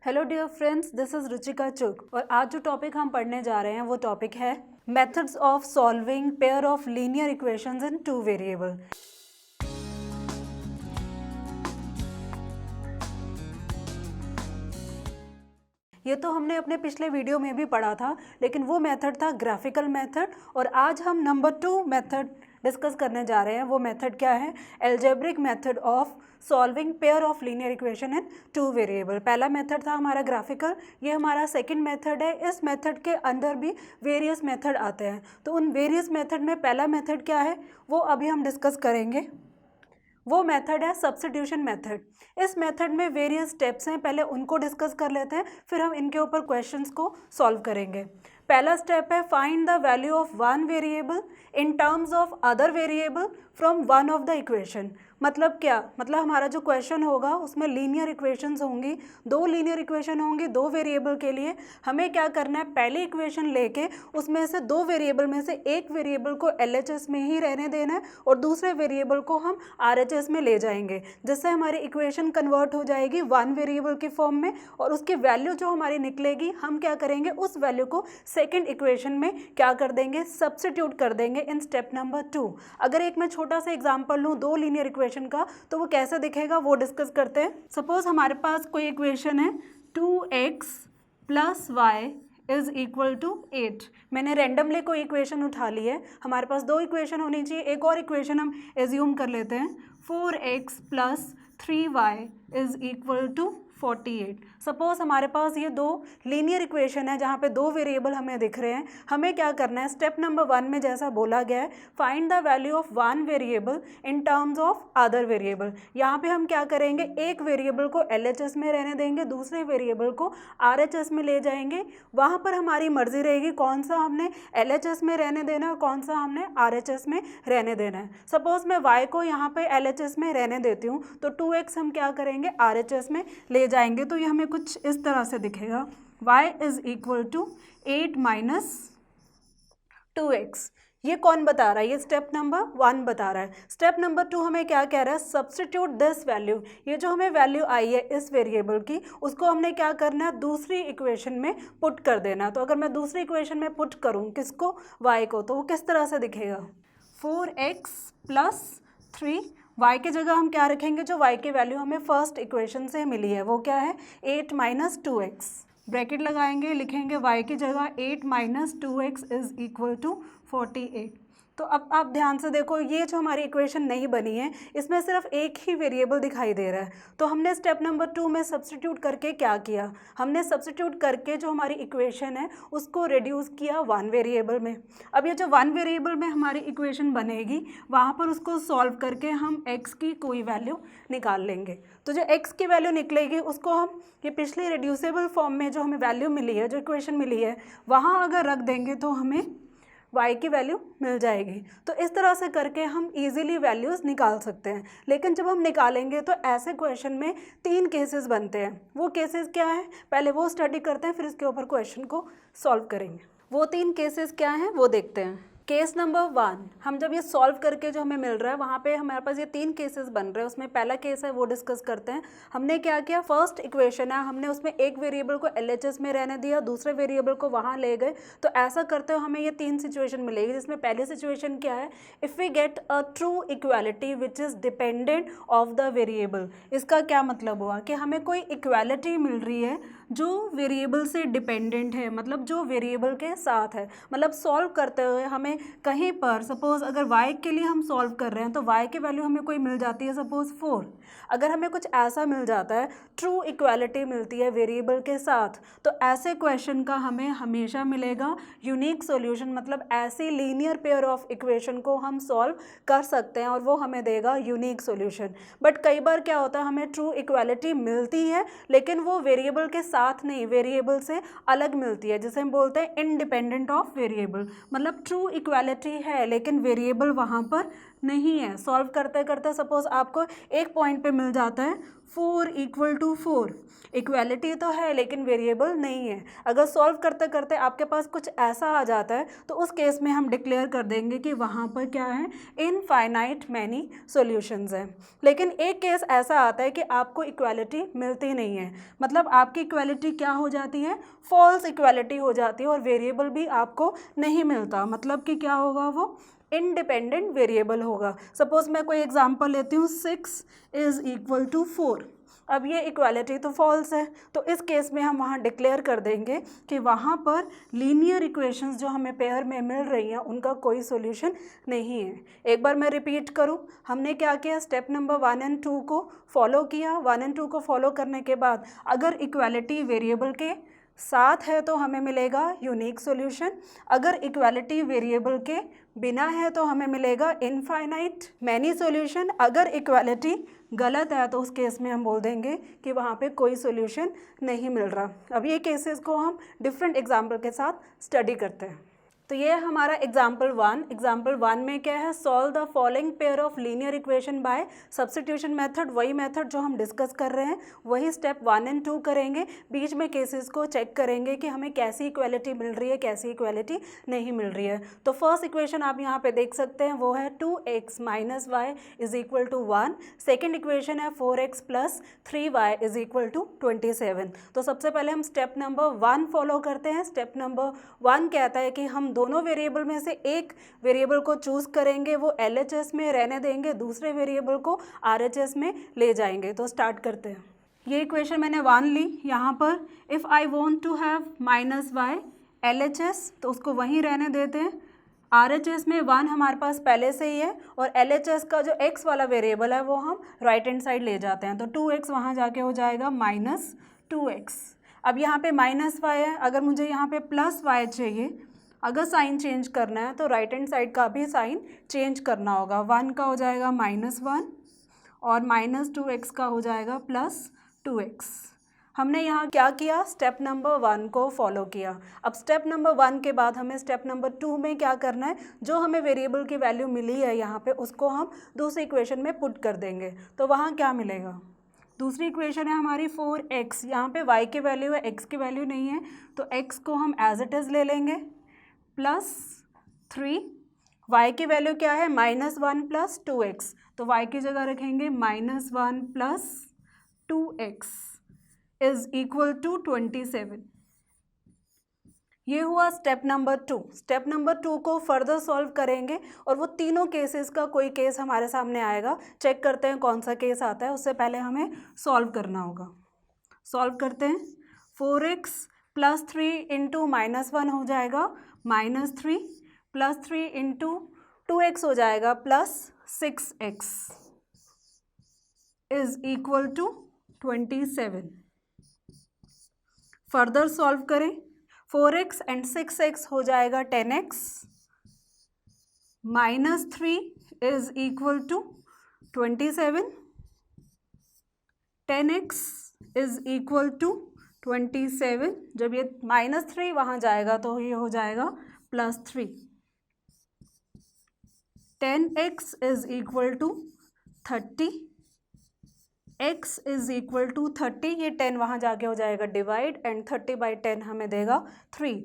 Hello dear friends, this is Ruchika Chugh और आज जो टॉपिक हम पढ़ने जा रहे हैं वो टॉपिक है methods of solving pair of linear equations in two variable. ये तो हमने अपने पिछले वीडियो में भी पढ़ा था, लेकिन वो मेथड था ग्राफिकल मेथड। और आज हम नंबर 2 मेथड डिस्कस करने जा रहे हैं। वो मेथड क्या है? Algebraic method of solving pair of linear equation in two variable. पहला मेथड था हमारा ग्राफिकल, ये हमारा सेकंड मेथड है। इस मेथड के अंदर भी वेरियस मेथड आते हैं, तो उन वेरियस मेथड में पहला मेथड क्या है वो अभी हम डिस्कस करेंगे। वो मेथड है सब्स्टिट्यूशन मेथड। इस मेथड में वेरियस स्टेप्स हैं, पहले उनको डिस्कस कर लेते हैं, फिर हम इनके ऊपर क्वेश्चंस को सॉल्व करेंगे। पहला स्टेप है find the value of one variable in terms of other variable from one of the equation. मतलब क्या? मतलब हमारा जो क्वेश्चन होगा उसमें लीनियर इक्वेशंस होंगी, दो लीनियर इक्वेशन होंगी दो वेरिएबल के लिए। हमें क्या करना है, पहली इक्वेशन लेके उसमें से दो वेरिएबल में से एक वेरिएबल को LHS में ही रहने देना है और दूसरे वेरिएबल को हम RHS में ले जाएंगे, जिससे हमारी इक्वेशन कन्वर्ट हो जाएगी वन वेरिएबल के फॉर्म में। और उसकी वैल्यू जो हमारी निकलेगी, हम क्या करेंगे, उस वैल्यू को सेकेंड इक्वेशन में क्या कर देंगे, सब्स्टिट्यूट कर देंगे इन स्टेप नंबर 2। अगर एक मैं छोटा सा एग्जाम्पल लूँ दो लीनियर इक्वेशन का, तो वो कैसे दिखेगा वो डिस्कस करते हैं। सपोज हमारे पास कोई इक्वेशन है 2x plus Y is equal to 8। मैंने रैंडमली कोई इक्वेशन उठा ली है, हमारे पास दो इक्वेशन होनी चाहिए। एक और इक्वेशन हम एज्यूम कर लेते हैं 4x plus 3y is equal to 48। Suppose हमारे पास ये दो लीनियर इक्वेशन है जहाँ पे दो वेरिएबल हमें दिख रहे हैं। हमें क्या करना है, स्टेप नंबर 1 में जैसा बोला गया है, find the value of one variable in terms of other variable. यहाँ पे हम क्या करेंगे, एक वेरिएबल को LHS में रहने देंगे, दूसरे वेरिएबल को RHS में ले जाएंगे। वहाँ पर हमारी मर्जी रहेगी कौन सा हमने LHS में रहने देना है और कौन सा हमने RHS में रहने देना है। सपोज मैं y को यहाँ पे LHS में रहने देती हूँ, तो 2x हम क्या करेंगे, RHS में ले जाएंगे। तो ये हमें कुछ इस तरह से दिखेगा, y is equal to 8 minus 2x। ये कौन बता रहा है? ये स्टेप नंबर 1 बता रहा है। स्टेप नंबर 2 हमें क्या कह रहा है, सब्स्टिट्यूट दिस वैल्यू। ये जो हमें वैल्यू आई है इस वेरिएबल की, उसको हमने क्या करना है, दूसरी इक्वेशन में पुट कर देना। तो अगर मैं दूसरी इक्वेशन में पुट करूँ किसको, y को, तो वो किस तरह से दिखेगा, 4x प्लस 3। y की जगह हम क्या रखेंगे, जो y की वैल्यू हमें फर्स्ट इक्वेशन से मिली है वो क्या है, 8 माइनस 2x। ब्रैकेट लगाएंगे, लिखेंगे y की जगह 8 minus 2x is equal to 48। तो अब आप ध्यान से देखो, ये जो हमारी इक्वेशन नहीं बनी है इसमें सिर्फ एक ही वेरिएबल दिखाई दे रहा है। तो हमने स्टेप नंबर 2 में सब्स्टिट्यूट करके क्या किया, हमने सब्स्टिट्यूट करके जो हमारी इक्वेशन है उसको रिड्यूस किया वन वेरिएबल में। अब ये जो वन वेरिएबल में हमारी इक्वेशन बनेगी, वहाँ पर उसको सॉल्व करके हम x की कोई वैल्यू निकाल लेंगे। तो जो x की वैल्यू निकलेगी उसको हम ये पिछले रिड्यूसेबल फॉर्म में जो हमें वैल्यू मिली है, जो इक्वेशन मिली है, वहाँ अगर रख देंगे तो हमें y की वैल्यू मिल जाएगी। तो इस तरह से करके हम इजीली वैल्यूज़ निकाल सकते हैं। लेकिन जब हम निकालेंगे तो ऐसे क्वेश्चन में 3 केसेस बनते हैं। वो केसेस क्या हैं, पहले वो स्टडी करते हैं, फिर इसके ऊपर क्वेश्चन को सॉल्व करेंगे। वो 3 केसेस क्या हैं वो देखते हैं। केस नंबर 1, हम जब ये सॉल्व करके जो हमें मिल रहा है वहाँ पे हमारे पास ये 3 केसेस बन रहे हैं। उसमें पहला केस है वो डिस्कस करते हैं। हमने क्या किया, फर्स्ट इक्वेशन है, हमने उसमें एक वेरिएबल को LHS में रहने दिया, दूसरे वेरिएबल को वहाँ ले गए। तो ऐसा करते हुए हमें ये 3 सिचुएशन मिलेगी, जिसमें पहली सिचुएशन क्या है, if we get a true equality which is dependent of the variable. इसका क्या मतलब हुआ कि हमें कोई इक्वालिटी मिल रही है जो वेरिएबल से डिपेंडेंट है, मतलब जो वेरिएबल के साथ है। मतलब सॉल्व करते हुए हमें कहीं पर, सपोज अगर y के लिए हम सॉल्व कर रहे हैं तो y की वैल्यू हमें कोई मिल जाती है सपोज 4। अगर हमें कुछ ऐसा मिल जाता है, ट्रू इक्वालिटी मिलती है वेरिएबल के साथ, तो ऐसे क्वेश्चन का हमें हमेशा मिलेगा यूनिक सॉल्यूशन। मतलब ऐसी लीनियर पेयर ऑफ इक्वेशन को हम सॉल्व कर सकते हैं और वो हमें देगा यूनिक सॉल्यूशन। बट कई बार क्या होता है, हमें ट्रू इक्वालिटी मिलती है लेकिन वो वेरिएबल के साथ नहीं, वेरिएबल से अलग मिलती है, जिसे हम बोलते हैं इंडिपेंडेंट ऑफ वेरिएबल। मतलब ट्रू इक्वालिटी है लेकिन वेरिएबल वहाँ पर नहीं है। सॉल्व करते करते सपोज आपको एक पॉइंट पे मिल जाता है 4 = 4, इक्वालिटी तो है लेकिन वेरिएबल नहीं है। अगर सॉल्व करते करते आपके पास कुछ ऐसा आ जाता है तो उस केस में हम डिक्लेयर कर देंगे कि वहाँ पर क्या है, इनफाइनाइट मैनी सॉल्यूशंस हैं। लेकिन एक केस ऐसा आता है कि आपको इक्वालिटी मिलती नहीं है, मतलब आपकी इक्वालिटी क्या हो जाती है, फॉल्स इक्वालिटी हो जाती है और वेरिएबल भी आपको नहीं मिलता। मतलब कि क्या होगा, वो इंडिपेंडेंट वेरिएबल होगा। सपोज मैं कोई एग्जांपल लेती हूँ, 6 = 4। अब ये इक्वालिटी तो फॉल्स है, तो इस केस में हम वहाँ डिक्लेयर कर देंगे कि वहाँ पर लीनियर इक्वेशंस जो हमें पेयर में मिल रही हैं उनका कोई सॉल्यूशन नहीं है। एक बार मैं रिपीट करूँ, हमने क्या किया, स्टेप नंबर 1 और 2 को फॉलो किया। 1 और 2 को फॉलो करने के बाद अगर इक्वालिटी वेरिएबल के साथ है तो हमें मिलेगा यूनिक सॉल्यूशन, अगर इक्वालिटी वेरिएबल के बिना है तो हमें मिलेगा इनफाइनाइट मैनी सॉल्यूशन। अगर इक्वालिटी गलत है तो उस केस में हम बोल देंगे कि वहाँ पे कोई सॉल्यूशन नहीं मिल रहा। अब ये केसेस को हम डिफरेंट एग्जाम्पल के साथ स्टडी करते हैं। तो ये है हमारा एग्जाम्पल 1। एग्जाम्पल 1 में क्या है, solve the following pair of linear equation by substitution method. वही मेथड जो हम डिस्कस कर रहे हैं, वही स्टेप 1 और 2 करेंगे। बीच में केसेस को चेक करेंगे कि हमें कैसी इक्वालिटी मिल रही है, कैसी इक्वालिटी नहीं मिल रही है। तो फर्स्ट इक्वेशन आप यहाँ पे देख सकते हैं, वो है 2x - y = 1। सेकेंड इक्वेशन है 4x + 3y = 27। तो सबसे पहले हम स्टेप नंबर 1 फॉलो करते हैं। स्टेप नंबर 1 कहता है कि हम दोनों वेरिएबल में से एक वेरिएबल को चूज करेंगे, वो LHS में रहने देंगे, दूसरे वेरिएबल को RHS में ले जाएंगे। तो स्टार्ट करते हैं। ये इक्वेशन मैंने 1 ली। यहाँ पर if I want to have -y LHS तो उसको वहीं रहने देते हैं। RHS में 1 हमारे पास पहले से ही है और LHS का जो x वाला वेरिएबल है वो हम राइट हैंड साइड ले जाते हैं। तो 2x वहाँ जाके हो जाएगा -2x। अब यहाँ पे -y है, अगर मुझे यहाँ पे +y चाहिए, अगर साइन चेंज करना है तो राइट हैंड साइड का भी साइन चेंज करना होगा। 1 का हो जाएगा -1 और -2x का हो जाएगा +2x। हमने यहाँ क्या किया, स्टेप नंबर 1 को फॉलो किया। अब स्टेप नंबर 1 के बाद हमें स्टेप नंबर 2 में क्या करना है, जो हमें वेरिएबल की वैल्यू मिली है यहाँ पे उसको हम दूसरी इक्वेशन में पुट कर देंगे। तो वहाँ क्या मिलेगा, दूसरी इक्वेशन है हमारी 4x। यहाँ पे y की वैल्यू है, x की वैल्यू नहीं है, तो x को हम एज इट इज़ ले लेंगे +3। y की वैल्यू क्या है, -1 + 2x, तो y की जगह रखेंगे -1 + 2x = 27। ये हुआ स्टेप नंबर 2। स्टेप नंबर 2 को फर्दर सॉल्व करेंगे और वो तीनों केसेस का कोई केस हमारे सामने आएगा। चेक करते हैं कौन सा केस आता है, उससे पहले हमें सॉल्व करना होगा। सॉल्व करते हैं। 4x + 3 × -1 हो जाएगा -3 + 3 × 2x हो जाएगा +6x = 27। फर्दर सॉल्व करें। 4x and 6x हो जाएगा 10x -3 = 27। 10x = 27। जब ये -3 वहाँ जाएगा तो ये हो जाएगा +3। 10x = 30। x = 30, ये 10 वहाँ जाके हो जाएगा डिवाइड एंड 30/10 हमें देगा 3।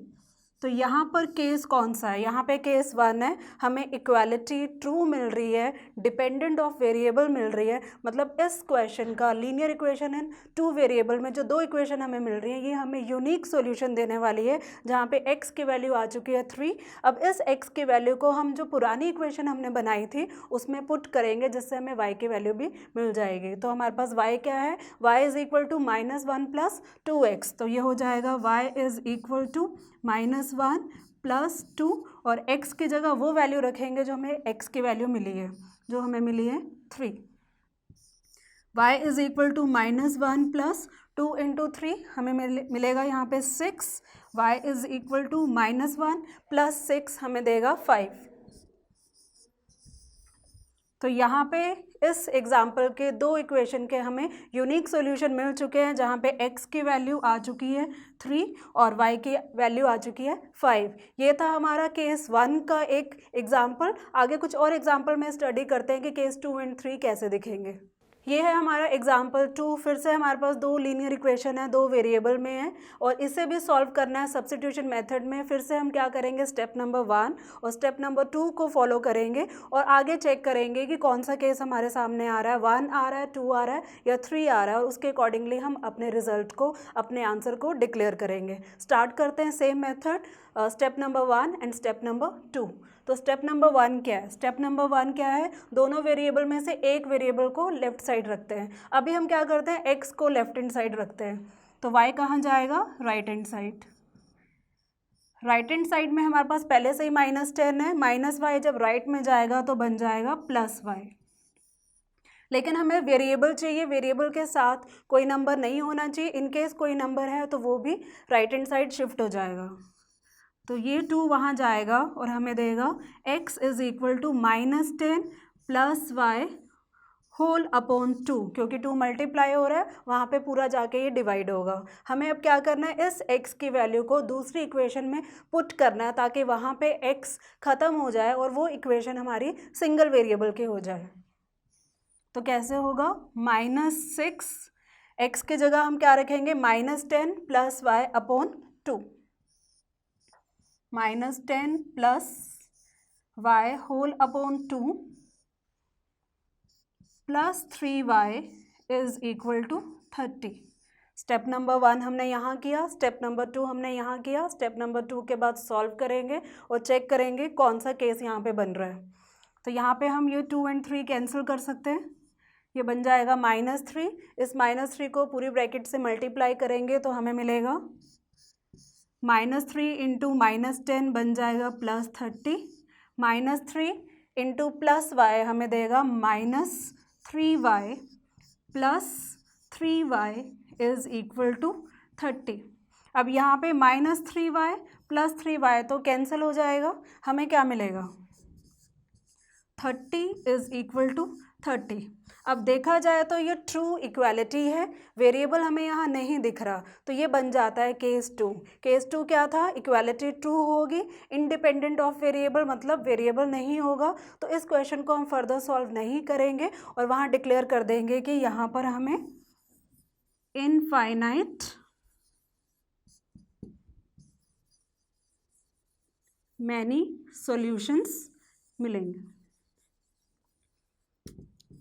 तो यहाँ पर केस कौन सा है, यहाँ पे केस 1 है, हमें इक्वालिटी ट्रू मिल रही है, डिपेंडेंट ऑफ वेरिएबल मिल रही है। मतलब इस क्वेश्चन का लीनियर इक्वेशन है 2 वेरिएबल में जो 2 इक्वेशन हमें मिल रही है, ये हमें यूनिक सॉल्यूशन देने वाली है, जहाँ पे x की वैल्यू आ चुकी है 3। अब इस x की वैल्यू को हम जो पुरानी इक्वेशन हमने बनाई थी उसमें पुट करेंगे, जिससे हमें y की वैल्यू भी मिल जाएगी। तो हमारे पास y क्या है, y = -1 + 2x, तो ये हो जाएगा y = -1 + 2 और x की जगह वो वैल्यू रखेंगे जो हमें x की वैल्यू मिली है, जो हमें मिली है 3। y = -1 + 2 × 3 हमें मिलेगा यहाँ पे 6। y = -1 + 6 हमें देगा 5। तो यहाँ पे इस एग्जाम्पल के दो इक्वेशन के हमें यूनिक सॉल्यूशन मिल चुके हैं, जहाँ पे x की वैल्यू आ चुकी है 3 और y की वैल्यू आ चुकी है 5। ये था हमारा केस 1 का एक एग्जाम्पल। आगे कुछ और एग्जाम्पल में स्टडी करते हैं कि केस 2 एंड 3 कैसे दिखेंगे। ये है हमारा एग्जाम्पल 2। फिर से हमारे पास दो लीनियर इक्वेशन है, दो वेरिएबल में है और इसे भी सॉल्व करना है सब्स्टिट्यूशन मेथड में। फिर से हम क्या करेंगे, स्टेप नंबर 1 और स्टेप नंबर 2 को फॉलो करेंगे और आगे चेक करेंगे कि कौन सा केस हमारे सामने आ रहा है, 1 आ रहा है, 2 आ रहा है या 3 आ रहा है, और उसके अकॉर्डिंगली हम अपने रिजल्ट को, अपने आंसर को डिक्लेयर करेंगे। स्टार्ट करते हैं same method, step number 1 and step number 2। तो स्टेप नंबर 1 क्या है? स्टेप नंबर 1 क्या है, दोनों वेरिएबल में से एक वेरिएबल को लेफ्ट साइड रखते हैं। अभी हम क्या करते हैं, x को लेफ्ट हैंड साइड रखते हैं, तो y कहाँ जाएगा, right hand side. Right hand side में हमारे पास पहले से ही -10 है, -y जब राइट में जाएगा तो बन जाएगा +y। लेकिन हमें वेरिएबल चाहिए, वेरिएबल के साथ कोई नंबर नहीं होना चाहिए। इनकेस कोई नंबर है तो वो भी राइट हैंड साइड शिफ्ट हो जाएगा। तो ये 2 वहाँ जाएगा और हमें देगा x is equal to -10 + y whole upon 2, क्योंकि 2 मल्टीप्लाई हो रहा है, वहाँ पे पूरा जाके ये डिवाइड होगा। हमें अब क्या करना है, इस x की वैल्यू को दूसरी इक्वेशन में पुट करना है ताकि वहाँ पे x ख़त्म हो जाए और वो इक्वेशन हमारी सिंगल वेरिएबल की हो जाए। तो कैसे होगा, -6, x की जगह हम क्या रखेंगे, -10 + y upon 2, -10 + y whole upon 2 + 3y is equal to 30। Step number 1 हमने यहाँ किया, स्टेप नंबर 2 हमने यहाँ किया। स्टेप नंबर 2 के बाद सॉल्व करेंगे और चेक करेंगे कौन सा केस यहाँ पे बन रहा है। तो यहाँ पे हम ये 2 एंड 3 कैंसिल कर सकते हैं, ये बन जाएगा -3। इस -3 को पूरी ब्रैकेट से मल्टीप्लाई करेंगे तो हमें मिलेगा -3 इंटू -10 बन जाएगा +30, -3 इंटू +y हमें देगा -3y + 3y is equal to 30। अब यहाँ पे -3y + 3y तो कैंसिल हो जाएगा, हमें क्या मिलेगा, 30 इज इक्वल टू 30। अब देखा जाए तो ये ट्रू इक्वालिटी है, वेरिएबल हमें यहाँ नहीं दिख रहा, तो ये बन जाता है केस 2। केस 2 क्या था, इक्वालिटी ट्रू होगी, इंडिपेंडेंट ऑफ वेरिएबल, मतलब वेरिएबल नहीं होगा। तो इस क्वेश्चन को हम फर्दर सॉल्व नहीं करेंगे और वहाँ डिक्लेयर कर देंगे कि यहाँ पर हमें इनफाइनाइट मैनी सॉल्यूशंस मिलेंगे।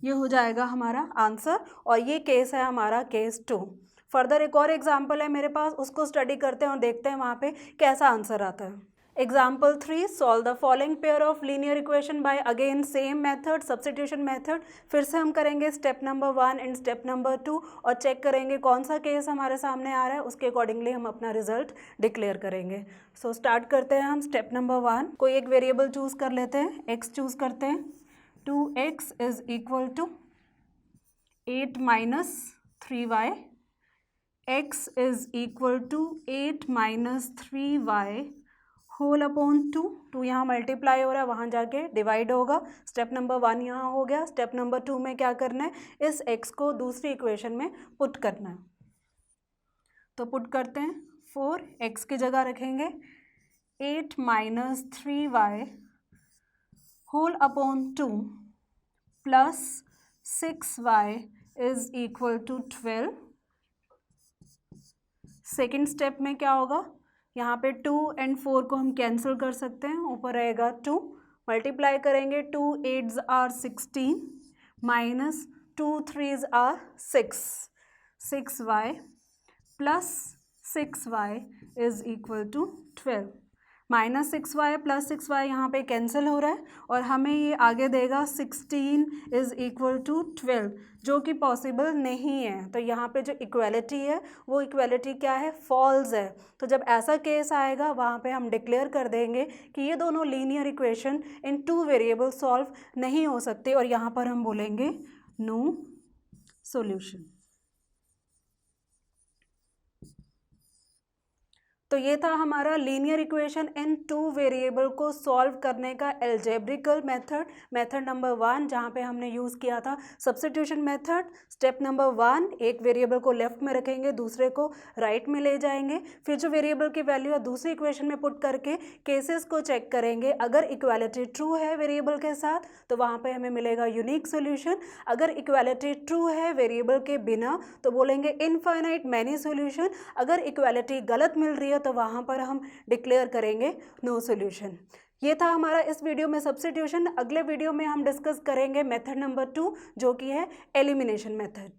ये हो जाएगा हमारा आंसर और ये केस है हमारा केस 2। फर्दर एक और एग्जाम्पल है मेरे पास, उसको स्टडी करते हैं और देखते हैं वहाँ पे कैसा आंसर आता है। Example 3, solve the following pair of linear equation by again same method, substitution method. फिर से हम करेंगे step number 1 and step number 2 और चेक करेंगे कौन सा केस हमारे सामने आ रहा है, उसके अकॉर्डिंगली हम अपना रिजल्ट डिक्लेयर करेंगे। सो स्टार्ट करते हैं हम स्टेप नंबर 1। कोई एक वेरिएबल चूज़ कर लेते हैं, x चूज़ करते हैं। 2x is equal to 8 - 3y, x is equal to 8 - 3y whole upon 2। 2 यहाँ मल्टीप्लाई हो रहा है, वहाँ जाके डिवाइड होगा। स्टेप नंबर 1 यहाँ हो गया। स्टेप नंबर 2 में क्या करना है, इस x को दूसरी इक्वेशन में पुट करना है। तो पुट करते हैं, 4 x की जगह रखेंगे, 8 - 3y whole upon 2 plus 6y is equal to 12। Second step में क्या होगा, यहाँ पे 2 एंड 4 को हम कैंसिल कर सकते हैं, ऊपर रहेगा 2, मल्टीप्लाई करेंगे, 2 8s are 16 minus 2 3s are 6, 6y plus 6y is equal to 12। -6y + 6y यहाँ पे कैंसिल हो रहा है और हमें ये आगे देगा 16 इज इक्वल टू 12, जो कि पॉसिबल नहीं है। तो यहाँ पे जो इक्वालिटी है वो इक्वालिटी क्या है, फॉल्स है। तो जब ऐसा केस आएगा वहाँ पे हम डिक्लेयर कर देंगे कि ये दोनों linear equation in 2 variable solve नहीं हो सकते और यहाँ पर हम बोलेंगे नो सॉल्यूशन। तो ये था हमारा लीनियर इक्वेशन इन 2 वेरिएबल को सॉल्व करने का एल्जेब्रिकल मेथड, मेथड नंबर 1, जहाँ पे हमने यूज़ किया था सब्स्टिट्यूशन मेथड। स्टेप नंबर 1, एक वेरिएबल को लेफ्ट में रखेंगे, दूसरे को राइट में ले जाएंगे, फिर जो वेरिएबल की वैल्यू है दूसरी इक्वेशन में पुट करके केसेस को चेक करेंगे। अगर इक्वालिटी ट्रू है वेरिएबल के साथ तो वहाँ पे हमें मिलेगा यूनिक सोल्यूशन। अगर इक्वालिटी ट्रू है वेरिएबल के बिना तो बोलेंगे इनफाइनाइट मैनी सोल्यूशन। अगर इक्वालिटी गलत मिल रही है तो वहाँ पर हम डिक्लेयर करेंगे नो सोल्यूशन। ये था हमारा इस वीडियो में सब्स्टिट्यूशन। अगले वीडियो में हम डिस्कस करेंगे मेथड नंबर 2 जो कि है एलिमिनेशन मेथड।